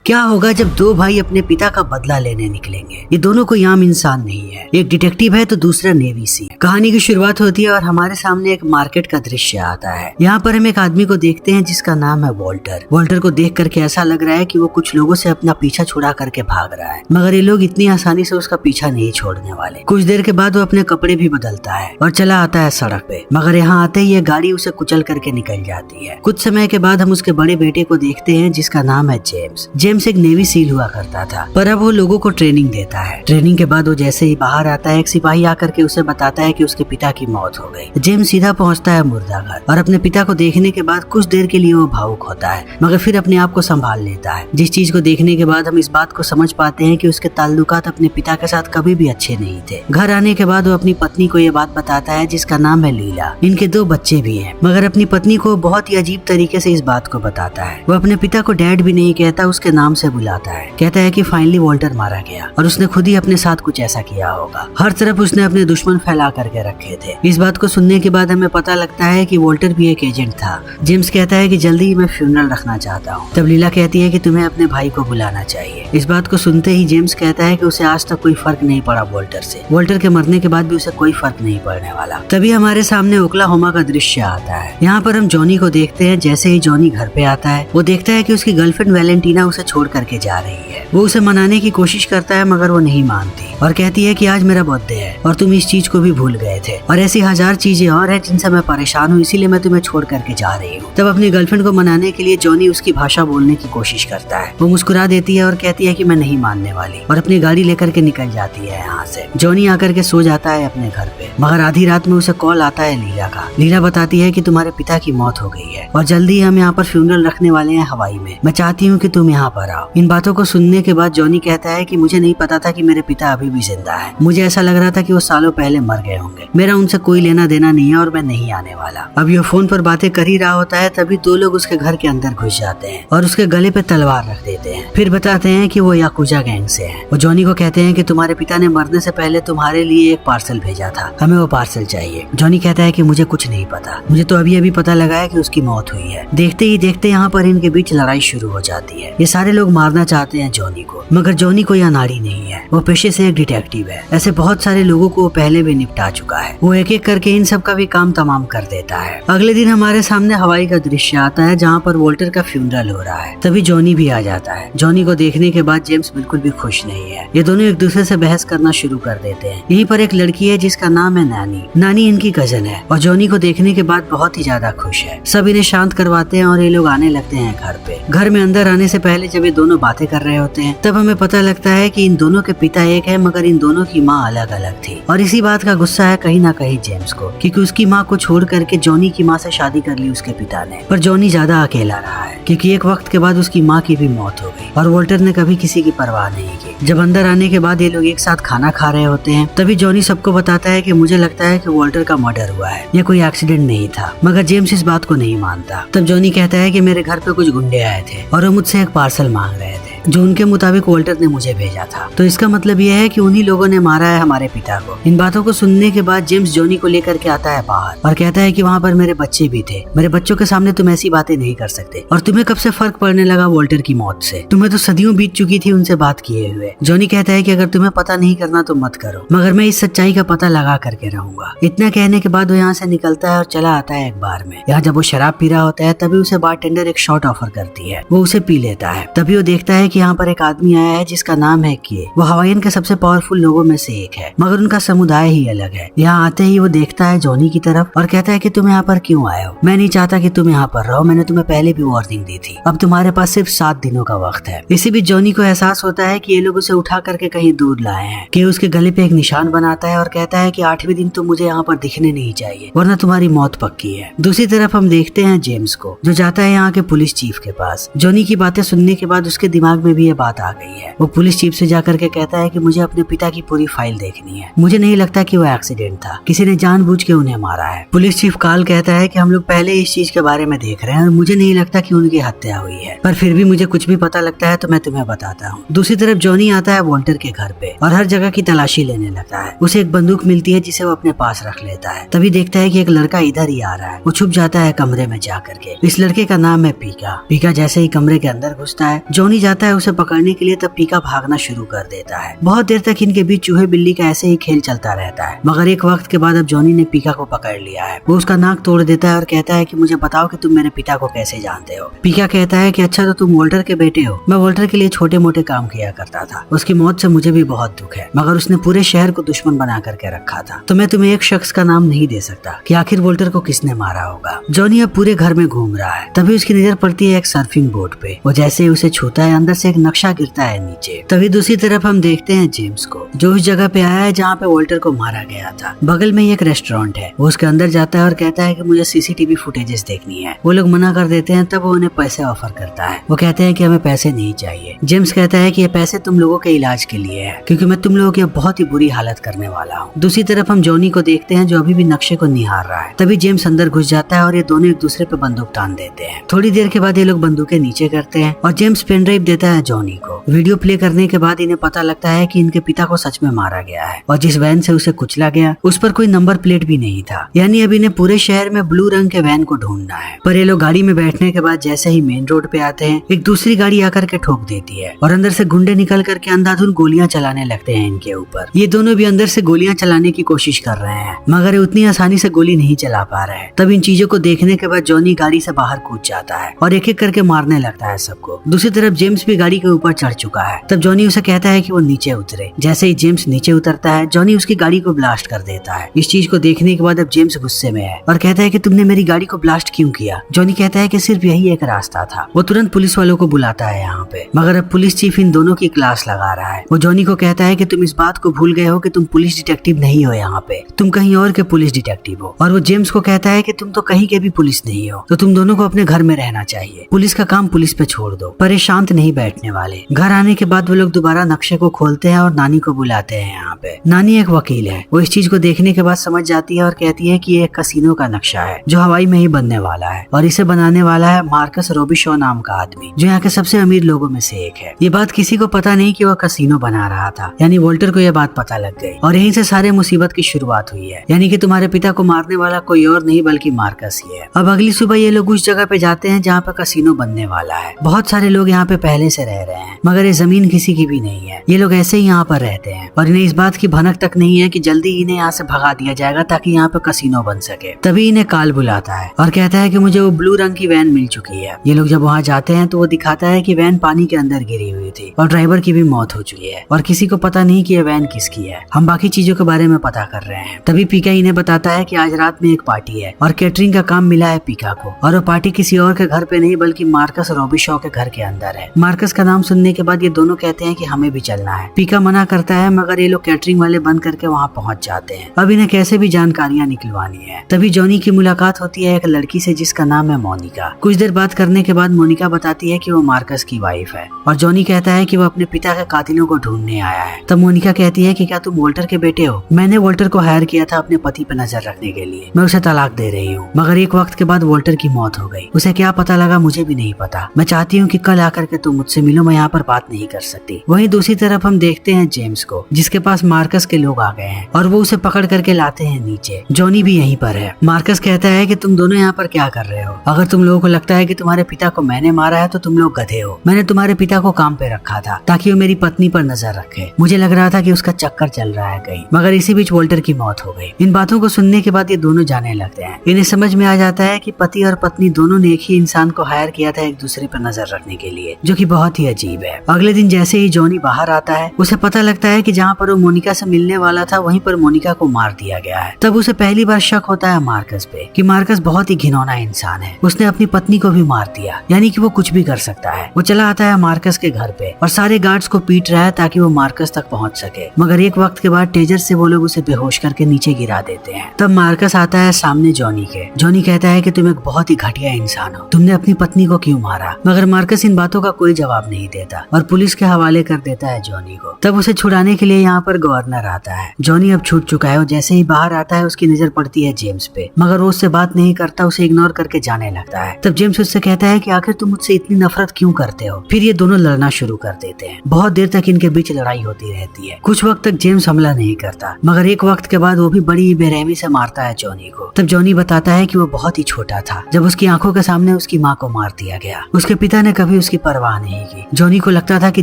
क्या होगा जब दो भाई अपने पिता का बदला लेने निकलेंगे। ये दोनों कोई आम इंसान नहीं है, एक डिटेक्टिव है तो दूसरा नेवी सी। कहानी की शुरुआत होती है और हमारे सामने एक मार्केट का दृश्य आता है। यहाँ पर हम एक आदमी को देखते हैं जिसका नाम है वॉल्टर। वॉल्टर को देख करके ऐसा लग रहा है कि वो कुछ लोगों से अपना पीछा छुड़ा करके भाग रहा है, मगर ये लोग इतनी आसानी से उसका पीछा नहीं छोड़ने वाले। कुछ देर के बाद वो अपने कपड़े भी बदलता है और चला आता है सड़क पे, मगर यहाँ आते ही ये गाड़ी उसे कुचल करके निकल जाती है। कुछ समय के बाद हम उसके बड़े बेटे को देखते हैं जिसका नाम है जेम्स। जेम्स एक नेवी सील हुआ करता था, पर अब वो लोगों को ट्रेनिंग देता है। ट्रेनिंग के बाद वो जैसे ही बाहर आता है, एक सिपाही आकर के उसे बताता है कि उसके पिता की मौत हो गई। जेम्स सीधा पहुंचता है मुर्दा घर और अपने पिता को देखने के बाद कुछ देर के लिए वो भावुक होता है, मगर फिर अपने आप को संभाल लेता है। जिस चीज को देखने के बाद हम इस बात को समझ पाते हैं कि उसके ताल्लुकात अपने पिता के साथ कभी भी अच्छे नहीं थे। घर आने के बाद वो अपनी पत्नी को ये बात बताता है जिसका नाम है लीला। इनके 2 बच्चे भी हैं, मगर अपनी पत्नी को बहुत ही अजीब तरीके से इस बात को बताता है। वो अपने पिता को डैड भी नहीं कहता, उसके नाम से बुलाता है। कहता है कि फाइनली वॉल्टर मारा गया और उसने खुद ही अपने साथ कुछ ऐसा किया होगा। हर तरफ उसने अपने दुश्मन फैला करके रखे थे। इस बात को सुनने के बाद हमें पता लगता है कि वॉल्टर भी एक एजेंट था। जेम्स कहता है कि जल्दी ही मैं फ्यूनरल रखना चाहता हूँ। तब लीला कहती है कि तुम्हें अपने भाई को बुलाना चाहिए। इस बात को सुनते ही जेम्स कहता है कि उसे आज तक कोई फर्क नहीं पड़ा वॉल्टर से। वॉल्टर के मरने के बाद भी उसे कोई फर्क नहीं पड़ने वाला। तभी हमारे सामने ओक्लाहोमा का दृश्य आता है। यहाँ पर हम जॉनी को देखते हैं। जैसे ही जॉनी घर पे आता है, वो देखता है कि उसकी गर्लफ्रेंड वैलेंटीना उसे छोड़ करके जा रही है। वो उसे मनाने की कोशिश करता है, मगर वो नहीं मानती और कहती है कि आज मेरा बर्थडे है और तुम इस चीज को भी भूल गए थे और ऐसी 1000 चीजें और हैं जिनसे मैं परेशान हूँ, इसीलिए मैं तुम्हें छोड़ करके जा रही हूँ। तब अपनी गर्लफ्रेंड को मनाने के लिए जॉनी उसकी भाषा बोलने की कोशिश करता है। वो मुस्कुरा देती है और कहती है कि मैं नहीं मानने वाली और अपनी गाड़ी लेकर के निकल जाती है यहाँ से। जॉनी आकर के सो जाता है अपने घर पे, मगर आधी रात में उसे कॉल आता है लीला का। लीला बताती है कि तुम्हारे पिता की मौत हो गई है और जल्दी हम यहाँ पर फ्यूनरल रखने वाले हैं हवाई में। मैं चाहती हूँ कि तुम यहाँ पर आओ। इन बातों को सुनने के बाद जॉनी कहता है कि मुझे नहीं पता था कि मेरे पिता अभी भी जिंदा है। मुझे ऐसा लग रहा था कि वो सालों पहले मर गए होंगे। मेरा उनसे कोई लेना देना नहीं है और मैं नहीं आने वाला। अब ये फोन पर बातें कर ही रहा होता है, तभी 2 लोग उसके घर के अंदर घुस जाते हैं और उसके गले पे तलवार रख देते हैं। फिर बताते हैं कि वो याकुजा गैंग से हैं। वो जॉनी को कहते हैं कि तुम्हारे पिता ने मरने से पहले तुम्हारे लिए एक पार्सल भेजा था, हमें वो पार्सल चाहिए। जॉनी कहता है कि मुझे कुछ नहीं पता, मुझे तो अभी पता लगा है कि उसकी मौत हुई है। देखते ही देखते यहाँ पर इनके बीच लड़ाई शुरू हो जाती है। ये सारे लोग मारना चाहते हैं जॉनी को, मगर जॉनी कोई अनाड़ी नहीं है। वो पेशे से एक डिटेक्टिव है। ऐसे बहुत सारे लोगों को वो पहले भी निपटा चुका है। वो एक एक करके इन सब का भी काम तमाम कर देता है। अगले दिन हमारे सामने हवाई का दृश्य आता है जहाँ पर वॉल्टर का फ्यूनरल हो रहा है। तभी जॉनी भी आ जाता है। जॉनी को देखने के बाद जेम्स बिल्कुल भी खुश नहीं है। ये दोनों एक दूसरे से बहस करना शुरू कर देते हैं। यहीं पर एक लड़की है जिसका नाम है नानी। नानी इनकी कजन है और जॉनी को देखने के बाद बहुत ही ज्यादा खुश है। सब इन्हें शांत करवाते हैं और ये लोग आने लगते हैं घर पे। घर में अंदर आने से पहले जब ये दोनों बातें कर रहे होते हैं, तब हमें पता लगता है कि इन दोनों के पिता एक है, मगर इन दोनों की माँ अलग अलग थी। और इसी बात का गुस्सा है कहीं ना कहीं जेम्स को, क्योंकि उसकी माँ को छोड़ करके जॉनी की माँ से शादी कर ली उसके पिता ने। पर जॉनी ज्यादा अकेला रहा है, क्योंकि एक वक्त के बाद उसकी माँ की भी मौत हो गई और वॉल्टर ने कभी किसी की परवाह नहीं की। जब अंदर आने के बाद ये लोग एक साथ खाना खा रहे होते हैं, तभी जॉनी सबको बताता है कि मुझे लगता है कि वॉल्टर का मर्डर हुआ है, ये कोई एक्सीडेंट नहीं था। मगर जेम्स इस बात को नहीं मानता। तब जॉनी कहता है कि मेरे घर पे कुछ गुंडे आए थे और वो मुझसे एक पार्सल मांग रहे थे जो उनके मुताबिक वॉल्टर ने मुझे भेजा था। तो इसका मतलब यह है कि उन्हीं लोगों ने मारा है हमारे पिता को। इन बातों को सुनने के बाद जेम्स जॉनी को लेकर के आता है बाहर और कहता है कि वहाँ पर मेरे बच्चे भी थे। मेरे बच्चों के सामने तुम ऐसी बातें नहीं कर सकते और तुम्हें कब से फर्क पड़ने लगा वॉल्टर की मौत से? तुम्हें तो सदियों बीत चुकी थी उनसे बात किए हुए। जॉनी कहता है कि अगर तुम्हें पता नहीं करना तो मत करो, मगर मैं इस सच्चाई का पता लगा करके रहूंगा। इतना कहने के बाद वो यहाँ से निकलता है और चला आता है एक बार में। यहाँ जब वो शराब पी रहा होता है, तभी उसे बारटेंडर एक शॉट ऑफर करती है। वो उसे पी लेता है। तभी वो देखता है कि यहाँ पर एक आदमी आया है जिसका नाम है के। वो हवाईयन के सबसे पावरफुल लोगों में से एक है, मगर उनका समुदाय ही अलग है। यहाँ आते ही वो देखता है जॉनी की तरफ और कहता है कि तुम यहाँ पर क्यों आए हो? मैं नहीं चाहता कि तुम यहाँ पर रहो, मैंने तुम्हें पहले भी वार्निंग दी थी। अब तुम्हारे पास सिर्फ 7 दिनों का वक्त है। इसी बीच जॉनी को एहसास होता है कि ये लोग उसे उठा करके कहीं दूर लाए हैं। के उसके गले पे एक निशान बनाता है और कहता है कि 8वें दिन तुम मुझे यहाँ पर दिखने नहीं चाहिए, वरना तुम्हारी मौत पक्की है। दूसरी तरफ हम देखते हैं जेम्स को, जो जाता है यहाँ के पुलिस चीफ के पास। जॉनी की बातें सुनने के बाद उसके दिमाग में भी ये बात आ गई है। वो पुलिस चीफ से जाकर के कहता है कि मुझे अपने पिता की पूरी फाइल देखनी है। मुझे नहीं लगता कि वो एक्सीडेंट था, किसी ने जानबूझ के उन्हें मारा है। पुलिस चीफ काल कहता है कि हम लोग पहले इस चीज के बारे में देख रहे हैं और मुझे नहीं लगता कि उनकी हत्या हुई है, पर फिर भी मुझे कुछ भी पता लगता है तो मैं तुम्हें बताता हूँ। दूसरी तरफ जॉनी आता है वॉल्टर के घर पे और हर जगह की तलाशी लेने लगता है। उसे एक बंदूक मिलती है जिसे वो अपने पास रख लेता है। तभी देखता है कि एक लड़का इधर ही आ रहा है। वो छुप जाता है कमरे में जाकर के। इस लड़के का नाम है पीका। पीका जैसे ही कमरे के अंदर घुसता है, जॉनी जाता है है उसे पकड़ने के लिए, तब पीका भागना शुरू कर देता है। बहुत देर तक इनके बीच चूहे बिल्ली का ऐसे ही खेल चलता रहता है, मगर एक वक्त के बाद अब जॉनी ने पीका को पकड़ लिया है। वो उसका नाक तोड़ देता है और कहता है कि मुझे बताओ कि तुम मेरे पिता को कैसे जानते हो। पीका कहता है कि अच्छा तो तुम वोल्टर के बेटे हो। मैं वोल्टर के लिए छोटे मोटे काम किया करता था। उसकी मौत से मुझे भी बहुत दुख है, मगर उसने पूरे शहर को दुश्मन बना करके रखा था। तो मैं तुम्हें एक शख्स का नाम नहीं दे सकता कि आखिर वोल्टर को किसने मारा होगा। जॉनी अब पूरे घर में घूम रहा है, तभी उसकी नजर पड़ती है एक सर्फिंग बोट पे। वो जैसे ही उसे छूता है, अंदर से एक नक्शा गिरता है नीचे। तभी दूसरी तरफ हम देखते हैं जेम्स को, जो उस जगह पे आया है जहाँ पे वोल्टर को मारा गया था। बगल में एक रेस्टोरेंट है। वो उसके अंदर जाता है और कहता है कि मुझे सीसीटीवी फुटेजेस देखनी है। वो लोग मना कर देते हैं, तब वो उन्हें पैसे ऑफर करता है। वो कहते हैं कि हमें पैसे नहीं चाहिए। जेम्स कहता है कि ये पैसे तुम लोगों के इलाज के लिए है, क्योंकि मैं तुम लोगों की बहुत ही बुरी हालत करने वाला हूँ। दूसरी तरफ हम जॉनी को देखते हैं, जो अभी भी नक्शे को निहार रहा है। तभी जेम्स अंदर घुस जाता है और ये दोनों एक दूसरे पे बंदूक तान देते हैं। थोड़ी देर के बाद ये लोग बंदूकें नीचे करते हैं और जेम्स पेन ड्राइव देता है जॉनी को। वीडियो प्ले करने के बाद इन्हें पता लगता है कि इनके पिता को सच में मारा गया है, और जिस वैन से उसे कुचला गया उस पर कोई नंबर प्लेट भी नहीं था। यानी अब इन्हें पूरे शहर में ब्लू रंग के वैन को ढूंढना है। पर ये लोग गाड़ी में बैठने के बाद जैसे ही मेन रोड पे आते हैं, एक दूसरी गाड़ी आकर के ठोक देती है और अंदर से गुंडे निकल करके अंधाधुंध गोलियां चलाने लगते हैं इनके ऊपर। ये दोनों भी अंदर से गोलियां चलाने की कोशिश कर रहे हैं, मगर उतनी आसानी से गोली नहीं चला पा रहे हैं। तब इन चीजों को देखने के बाद जॉनी गाड़ी से बाहर कूद जाता है और एक एक करके मारने लगता है सबको। दूसरी तरफ जेम्स भी गाड़ी के ऊपर चढ़ चुका है। तब जॉनी उसे कहता है कि वो नीचे उतरे। जैसे ही जेम्स नीचे उतरता है, जॉनी उसकी गाड़ी को ब्लास्ट कर देता है। इस चीज को देखने के बाद अब जेम्स गुस्से में है और कहता है कि तुमने मेरी गाड़ी को ब्लास्ट क्यों किया। जॉनी कहता है कि सिर्फ यही एक रास्ता था। वो तुरंत पुलिस वालों को बुलाता है यहाँ पे, मगर अब पुलिस चीफ इन दोनों की क्लास लगा रहा है। वो जॉनी को कहता है कि तुम इस बात को भूल गए हो कि तुम पुलिस डिटेक्टिव नहीं हो यहाँ पे, तुम कहीं और के पुलिस डिटेक्टिव हो। और वो जेम्स को कहता है कि तुम तो कहीं के भी पुलिस नहीं हो, तो तुम दोनों को अपने घर में रहना चाहिए। पुलिस का काम पुलिस पे छोड़ दो। पर ये शांत नहीं बैठने वाले। घर आने के बाद वो लोग दोबारा नक्शे को खोलते हैं और नानी को बुलाते हैं यहाँ पे। नानी एक वकील है। वो इस चीज को देखने के बाद समझ जाती है और कहती है कि ये एक कसिनो का नक्शा है जो हवाई में ही बनने वाला है, और इसे बनाने वाला है मार्कस रोबिशॉ नाम का आदमी, जो यहाँ के सबसे अमीर लोगों में से एक है। ये बात किसी को पता नहीं कि वो कसिनो बना रहा था, यानी वोल्टर को यह बात पता लग गई और यहीं से सारे मुसीबत की शुरुआत हुई है। यानी कि तुम्हारे पिता को मारने वाला कोई और नहीं बल्कि मार्कस ही है। अब अगली सुबह ये लोग उस जगह पे जाते हैं जहाँ पे कसिनो बनने वाला है। बहुत सारे लोग यहाँ पे पहले से रह रहे हैं, मगर ये जमीन किसी की भी नहीं है। ये लोग ऐसे ही यहाँ पर रहते हैं और इन्हें इस बात की भनक तक नहीं है कि जल्दी इन्हें यहाँ से भगा दिया जाएगा ताकि यहाँ पे कसिनो बन सके। तभी इन्हें काल बुलाता है और कहता है कि मुझे वो ब्लू रंग की वैन मिल चुकी है। ये लोग जब वहाँ जाते हैं तो वो दिखाता है कि वैन पानी के अंदर गिरी हुई थी और ड्राइवर की भी मौत हो चुकी है और किसी को पता नहीं कि ये वैन किसकी है। हम बाकी चीजों के बारे में पता कर रहे हैं। तभी पीका इन्हें बताता है कि आज रात में एक पार्टी है और कैटरिंग का काम मिला है पीका को, और वो पार्टी किसी और के घर पे नहीं बल्कि मार्कस रोबिशॉ के घर के अंदर है। मार्कस का नाम सुनने के बाद ये दोनों कहते हैं कि हमें भी चलना है। पीका मना करता है, मगर ये लोग कैटरिंग वाले बंद करके वहाँ पहुँच जाते हैं। अब इन्हें कैसे भी जानकारियाँ निकलवानी है। तभी जॉनी की मुलाकात होती है एक लड़की से जिसका नाम है मोनिका। कुछ देर बात करने के बाद मोनिका बताती है कि वो मार्कस की वाइफ है और जॉनी कहता है कि वो अपने पिता के कातिलों को ढूंढने आया है। तब मोनिका कहती है कि क्या तुम वोल्टर के बेटे हो? मैंने वोल्टर को हायर किया था अपने पति पर नजर रखने के लिए। मैं उसे तलाक दे रही हूँ, मगर एक वक्त के बाद वोल्टर की मौत हो गई। उसे क्या पता लगा मुझे भी नहीं पता। मैं चाहती हूँ कि कल आकर के तुम मुझसे मिलो, मैं यहाँ पर बात नहीं कर सकती। वहीं दूसरी तरफ हम देखते हैं जेम्स को, जिसके पास मार्कस के लोग आ गए हैं और वो उसे पकड़ करके लाते हैं नीचे। जॉनी भी यहीं पर है। मार्कस कहता है कि तुम दोनों यहाँ पर क्या कर रहे हो? अगर तुम लोगों को लगता है कि तुम्हारे पिता को मैंने मारा है तो तुम लोग गधे हो। मैंने तुम्हारे पिता को काम पे रखा था ताकि वो मेरी पत्नी पर नजर रखे। मुझे लग रहा था कि उसका चक्कर चल रहा है कहीं, मगर इसी बीच वोल्टर की मौत हो गई। इन बातों को सुनने के बाद ये दोनों जाने लगते हैं। इन्हें समझ में आ जाता है कि पति और पत्नी दोनों ने एक ही इंसान को हायर किया था एक दूसरे पर नजर रखने के लिए, जो कि बहुत ही अजीब है। अगले दिन जैसे ही जॉनी बाहर आता है, उसे पता लगता है कि जहाँ पर वो मोनिका से मिलने वाला था वहीं पर मोनिका को मार दिया गया है। तब उसे पहली बार शक होता है मार्कस पे कि मार्कस बहुत ही घिनौना इंसान है। उसने अपनी पत्नी को भी मार दिया, यानी कि वो कुछ भी कर सकता है। वो चला आता है मार्कस के घर पे और सारे गार्ड्स को पीट रहा है ताकि वो मार्कस तक पहुंच सके, मगर एक वक्त के बाद टेजर से वो लोग उसे बेहोश करके नीचे गिरा देते हैं। तब मार्कस आता है सामने जॉनी के। जॉनी कहता है कि तुम एक बहुत ही घटिया इंसान हो, तुमने अपनी पत्नी को क्यों मारा? मगर मार्कस इन बातों का कोई जवाब नहीं देता और पुलिस के हवाले कर देता है जॉनी को। तब उसे छुड़ाने के लिए यहाँ पर गवर्नर आता है। जॉनी अब छूट चुका है और जैसे ही बाहर आता है उसकी नजर पड़ती है जेम्स पे, मगर वो उससे बात नहीं करता, उसे इग्नोर करके जाने लगता है। तब जेम्स उससे कहता है कि आखिर तुम मुझसे इतनी नफरत क्यों करते हो? फिर ये दोनों लड़ना शुरू कर देते हैं। बहुत देर तक इनके बीच लड़ाई होती रहती है। कुछ वक्त तक जेम्स हमला नहीं करता, मगर एक वक्त के बाद वो भी बड़ी बेरहमी से मारता है जॉनी को। तब जॉनी बताता है कि वो बहुत ही छोटा था जब उसकी आंखों के सामने उसकी माँ को मार दिया गया। उसके पिता ने कभी उसकी परवाह नहीं की। जॉनी को लगता था कि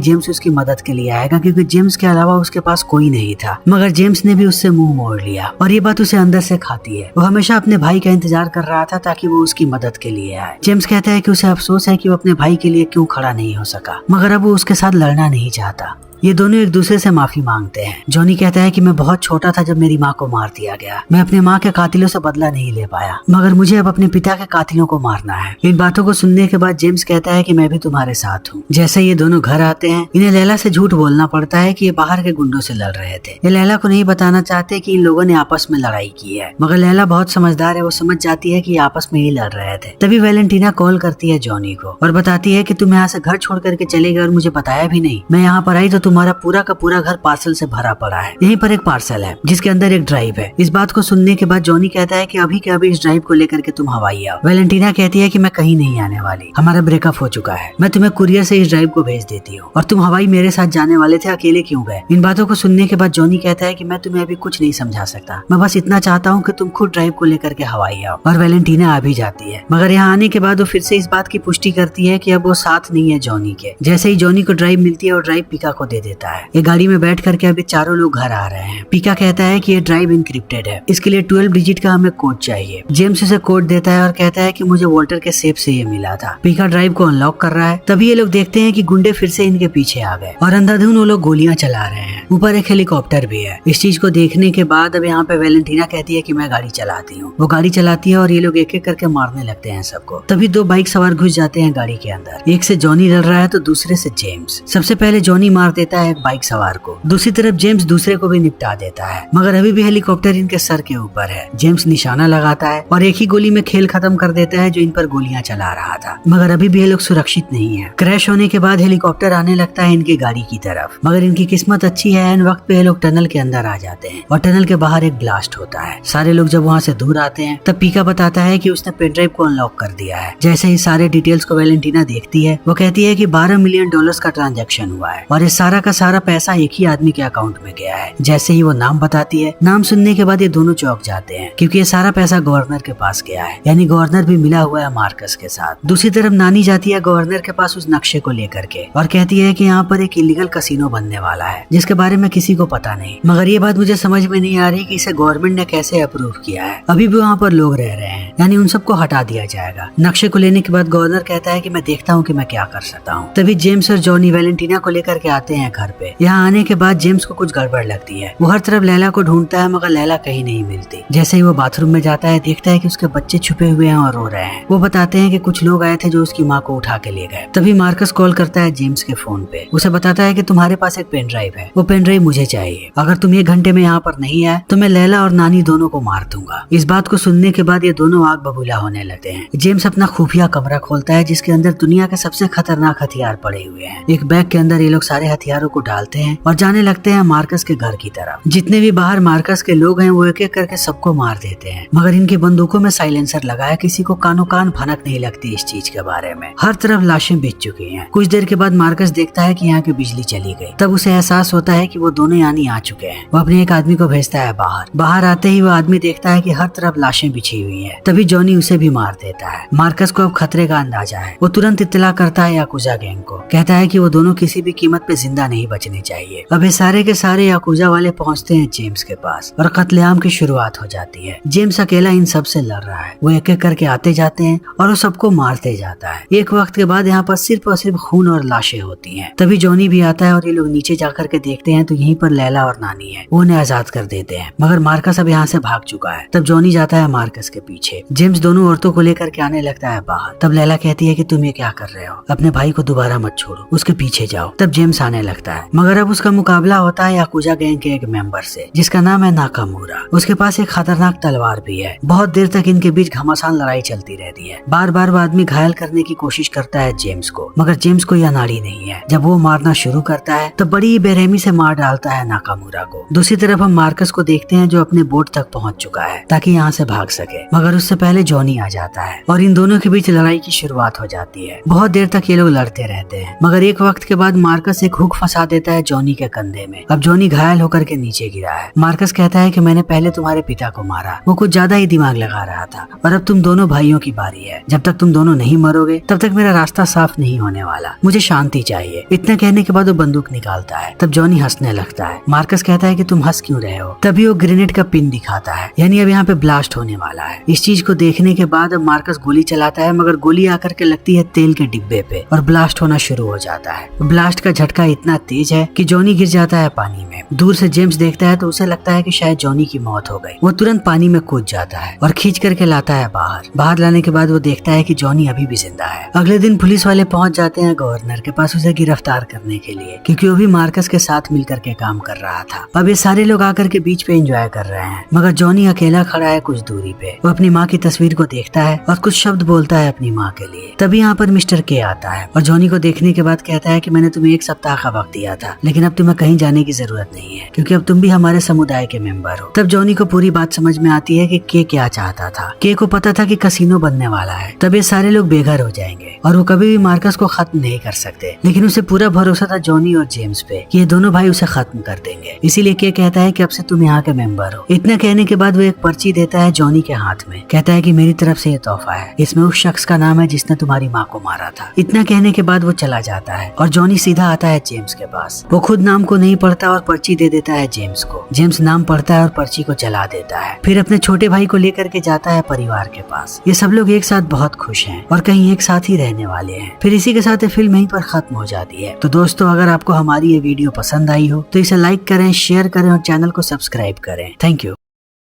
जेम्स उसकी मदद के लिए आएगा, क्योंकि जेम्स के अलावा उसके पास कोई नहीं था। मगर जेम्स ने भी उससे मुंह मोड़ लिया और ये बात उसे अंदर से खाती है। वो हमेशा अपने भाई का इंतजार कर रहा था ताकि वो उसकी मदद के लिए आए। जेम्स कहता है कि उसे अफसोस है कि वो अपने भाई के लिए क्यों खड़ा नहीं हो सका, मगर अब वो उसके साथ लड़ना नहीं चाहता। ये दोनों एक दूसरे से माफी मांगते हैं। जॉनी कहता है कि मैं बहुत छोटा था जब मेरी माँ को मार दिया गया। मैं अपने माँ के कातिलों से बदला नहीं ले पाया, मगर मुझे अब अपने पिता के कातिलों को मारना है। इन बातों को सुनने के बाद जेम्स कहता है कि मैं भी तुम्हारे साथ हूँ। जैसे ये दोनों घर आते हैं, इन्हें लैला से झूठ बोलना पड़ता है कि ये बाहर के गुंडों से लड़ रहे थे। ये लैला को नहीं बताना चाहते कि इन लोगों ने आपस में लड़ाई की है, मगर लैला बहुत समझदार है। वो समझ जाती है कि आपस में ही लड़ रहे थे। तभी वैलेंटीना कॉल करती है जॉनी को और बताती है कि तुम यहाँ से घर छोड़ करके चले गए और मुझे बताया भी नहीं। मैं यहाँ पर आई तो तुम्हारा पूरा का पूरा घर पार्सल से भरा पड़ा है। यहीं पर एक पार्सल है जिसके अंदर एक ड्राइव है। इस बात को सुनने के बाद जॉनी कहता है कि अभी के अभी इस ड्राइव को लेकर के तुम हवाई आओ। वैलेंटीना कहती है कि मैं कहीं नहीं आने वाली, हमारा ब्रेकअप हो चुका है। मैं तुम्हें कुरियर से इस ड्राइव को भेज देती हूँ और तुम हवाई मेरे साथ जाने वाले थे, अकेले क्यों गए? इन बातों को सुनने के बाद जॉनी कहता है कि मैं तुम्हें अभी कुछ नहीं समझा सकता। मैं बस इतना चाहता हूँ कि तुम खुद ड्राइव को लेकर के हवाई आओ। और वैलेंटीना आ भी जाती है, मगर यहाँ आने के बाद वो फिर से इस बात की पुष्टि करती है कि अब वो साथ नहीं है जॉनी के। जैसे ही जॉनी को ड्राइव मिलती है और ड्राइव पीका को दे देता है। ये गाड़ी में बैठ करके अभी चारों लोग घर आ रहे हैं। पीका कहता है कि ये ड्राइव इनक्रिप्टेड है, इसके लिए 12 डिजिट का हमें कोड चाहिए। जेम्स उसे कोड देता है और कहता है कि मुझे वॉल्टर के सेफ से ये मिला था। पीका ड्राइव को अनलॉक कर रहा है। तभी ये लोग देखते हैं कि गुंडे फिर से इनके पीछे आ गए और अंधाधुन वो लोग गोलियां चला रहे हैं। ऊपर एक हेलीकॉप्टर भी है। इस चीज को देखने के बाद अब यहाँ पे वैलेंटीना कहती है कि मैं गाड़ी चलाती हूँ। वो गाड़ी चलाती है और ये लोग एक एक करके मारने लगते हैं सबको। तभी 2 बाइक सवार घुस जाते हैं गाड़ी के अंदर। एक से जॉनी लड़ रहा है तो दूसरे से जेम्स। सबसे पहले जॉनी मार देता है एक बाइक सवार को, दूसरी तरफ जेम्स दूसरे को भी निपटा देता है। मगर अभी भी हेलीकॉप्टर इनके सर के ऊपर है। जेम्स निशाना लगाता है और एक ही गोली में खेल खत्म कर देता है जो इन पर गोलियां चला रहा था। मगर अभी भी ये लोग सुरक्षित नहीं है। क्रैश होने के बाद हेलीकॉप्टर आने लगता है इनकी गाड़ी की तरफ, मगर इनकी किस्मत अच्छी है। इन वक्त पे ये लोग टनल के अंदर आ जाते हैं और टनल के बाहर एक ब्लास्ट होता है। सारे लोग जब वहाँ से दूर आते हैं तब पीका बताता है कि उसने पेन ड्राइव को अनलॉक कर दिया है। जैसे ही सारे डिटेल्स को वैलेंटीना देखती है, वो कहती है कि $12 मिलियन का ट्रांजैक्शन हुआ है और ये सारा का सारा पैसा एक ही आदमी के अकाउंट में गया है। जैसे ही वो नाम बताती है, नाम सुनने के बाद ये दोनों चौंक जाते हैं, क्योंकि ये सारा पैसा गवर्नर के पास गया है। यानी गवर्नर भी मिला हुआ है मार्कस के साथ। दूसरी तरफ नानी जाती है गवर्नर के पास उस नक्शे को लेकर के और कहती है कि यहाँ पर एक इलीगल कसिनो बनने वाला है जिसके बारे में किसी को पता नहीं। मगर ये बात मुझे समझ में नहीं आ रही कि इसे गवर्नमेंट ने कैसे अप्रूव किया है। अभी भी वहाँ पर लोग रह रहे हैं, यानी उन सबको हटा दिया जाएगा। नक्शे को लेने के बाद गवर्नर कहता है कि मैं देखता हूँ कि मैं क्या कर सकता हूँ। तभी जेम्स और जॉनी वैलेंटीना को लेकर के आते हैं घर पे। यहाँ आने के बाद जेम्स को कुछ गड़बड़ लगती है। वो हर तरफ लैला को ढूंढता है, मगर लैला कहीं नहीं मिलती। जैसे ही वो बाथरूम में जाता है, देखता है कि उसके बच्चे छुपे हुए हैं और रो रहे हैं। वो बताते हैं कि कुछ लोग आए थे जो उसकी माँ को उठा के ले गए। तभी मार्कस कॉल करता है जेम्स के फोन पे। उसे बताता है कि तुम्हारे पास एक पेन ड्राइव है, वो पेन ड्राइव मुझे चाहिए। अगर तुम 1 घंटे में यहाँ पर नहीं आए तो मैं लैला और नानी दोनों को मार दूंगा। इस बात को सुनने के बाद ये दोनों आग बबूला होने लगते हैं। जेम्स अपना खुफिया कमरा खोलता है जिसके अंदर दुनिया के सबसे खतरनाक हथियार पड़े हुए हैं। एक बैग के अंदर ये लोग सारे हथियारों को डालते हैं और जाने लगते हैं मार्कस के घर की तरफ। जितने भी बाहर मार्कस के लोग हैं वो एक एक करके सबको मार देते हैं, मगर इनकी बंदूकों में साइलेंसर लगाया, किसी को कानो कान भनक नहीं लगती इस चीज के बारे में। हर तरफ लाशें बिछ चुकी हैं। कुछ देर के बाद मार्कस देखता है कि यहाँ की बिजली चली गई। तब उसे एहसास होता है कि वो दोनों यानी आ चुके हैं। वो अपने एक आदमी को भेजता है बाहर आते ही वो आदमी देखता है कि हर तरफ लाशें बिछी हुई है। तभी जॉनी उसे भी मार देता है। मार्कस को अब खतरे का अंदाजा है। वो तुरंत इत्तला करता है याकुजा गैंग को, कहता है कि वो दोनों किसी भी कीमत पे जिंदा नहीं बचने चाहिए। अब ये सारे के सारे याकुजा वाले पहुंचते हैं जेम्स के पास और कत्लेआम की शुरुआत हो जाती है। जेम्स अकेला इन सब से लड़ रहा है। वो एक एक करके आते जाते हैं और वो सबको मारते जाता है। एक वक्त के बाद यहाँ पर सिर्फ और सिर्फ खून और लाशें होती हैं। तभी जॉनी भी आता है और ये लोग नीचे जाकर के देखते हैं तो यहीं पर लैला और नानी है। वो उन्हें आजाद कर देते हैं, मगर मार्कस अब यहाँ से भाग चुका है। तब जॉनी जाता है मार्कस के पीछे। जेम्स दोनों औरतों को लेकर के आने लगता है बाहर। तब लैला कहती है कि तुम ये क्या कर रहे हो, अपने भाई को दोबारा मत छोड़ो, उसके पीछे जाओ। तब जेम्स आने लगता है, मगर अब उसका मुकाबला होता है याकुजा गैंग के एक मेंबर से जिसका नाम है नाकामुरा। उसके पास एक खतरनाक तलवार भी है। बहुत देर तक इनके बीच घमासान लड़ाई चलती रहती है। बार बार वो आदमी घायल करने की कोशिश करता है जेम्स को, मगर जेम्स को यह नाड़ी नहीं है। जब वो मारना शुरू करता है तो बड़ी बेरहमी से मार डालता है नाकामुरा को। दूसरी तरफ हम मार्कस को देखते हैं जो अपने बोट तक पहुंच चुका है ताकि यहाँ से भाग सके, मगर उससे पहले जॉनी आ जाता है और इन दोनों के बीच लड़ाई की शुरुआत हो जाती है। बहुत देर तक ये लोग लड़ते रहते हैं, मगर एक वक्त के बाद मार्कस एक हुक फंसा देता है जॉनी के कंधे में। अब जॉनी घायल होकर के नीचे गिरा है। मार्कस कहता है कि मैंने पहले तुम्हारे पिता को मारा, वो कुछ ज्यादा ही दिमाग लगा रहा था, और अब तुम दोनों भाइयों की बारी है। जब तक तुम दोनों नहीं मरोगे तब तक मेरा रास्ता साफ नहीं होने वाला, मुझे शांति चाहिए। इतना कहने के बाद वो बंदूक निकालता है। तब जॉनी हंसने लगता है। मार्कस कहता है कि तुम हंस क्यों रहे हो? तभी वो ग्रेनेड का पिन दिखाता है, यानी अब यहाँ पे ब्लास्ट होने वाला है। इस चीज को देखने के बाद अब मार्कस गोली चलाता है, मगर गोली आकर के लगती है तेल के डिब्बे पे और ब्लास्ट होना शुरू हो जाता है। ब्लास्ट का झटका इतना तेज है कि जॉनी गिर जाता है पानी में। दूर से जेम्स देखता है तो उसे लगता है कि शायद जॉनी की मौत हो गई। वो तुरंत पानी में कूद जाता है और खींच करके लाता है बाहर लाने के बाद वो देखता है कि जॉनी अभी भी जिंदा है। अगले दिन पुलिस वाले पहुंच जाते हैं गवर्नर के पास उसे गिरफ्तार करने के लिए, क्योंकि वो भी मार्कस के साथ मिलकर के काम कर रहा था। अब ये सारे लोग आकर के बीच पे एंजॉय कर रहे हैं, मगर जॉनी अकेला खड़ा है कुछ दूरी पे। वो अपनी माँ की तस्वीर को देखता है और कुछ शब्द बोलता है अपनी माँ के लिए। तभी यहाँ पर मिस्टर के आता है और जॉनी को देखने के बाद कहता है कि मैंने तुम्हें 1 सप्ताह का वक्त दिया था, लेकिन अब तुम्हें कहीं जाने की जरूरत नहीं है, क्योंकि अब तुम भी हमारे समुदाय के मेंबर हो। तब जॉनी को पूरी बात समझ में आती है कि के क्या चाहता था। के को पता था कि कसिनो बनने वाला है, तब ये सारे लोग बेघर हो जाएंगे और वो कभी भी मार्कस को खत्म नहीं कर सकते। लेकिन उसे पूरा भरोसा था जॉनी और जेम्स पे कि ये दोनों भाई उसे खत्म कर देंगे। इसीलिए के कहता है कि अब से तुम यहाँ के मेंबर हो। इतना कहने के बाद वो एक पर्ची देता है जॉनी के हाथ में, कहता है कि मेरी तरफ से ये तोहफा है, इसमें उस शख्स का नाम है जिसने तुम्हारी माँ को मारा था। इतना कहने के बाद वो चला जाता है और जॉनी सीधा आता है जेम्स के पास। वो खुद नाम को नहीं पढ़ता और पर्ची दे देता है जेम्स को। जेम्स नाम पढ़ता है और पर्ची को जला देता है। फिर अपने छोटे भाई को लेकर के जाता है परिवार के पास। ये सब लोग एक साथ बहुत खुश हैं और कहीं एक साथ ही रहने वाले हैं। फिर इसी के साथ ये फिल्म यहीं पर खत्म हो जाती है। तो दोस्तों, अगर आपको हमारी ये वीडियो पसंद आई हो तो इसे लाइक करें, शेयर करें और चैनल को सब्सक्राइब करें। Thank you.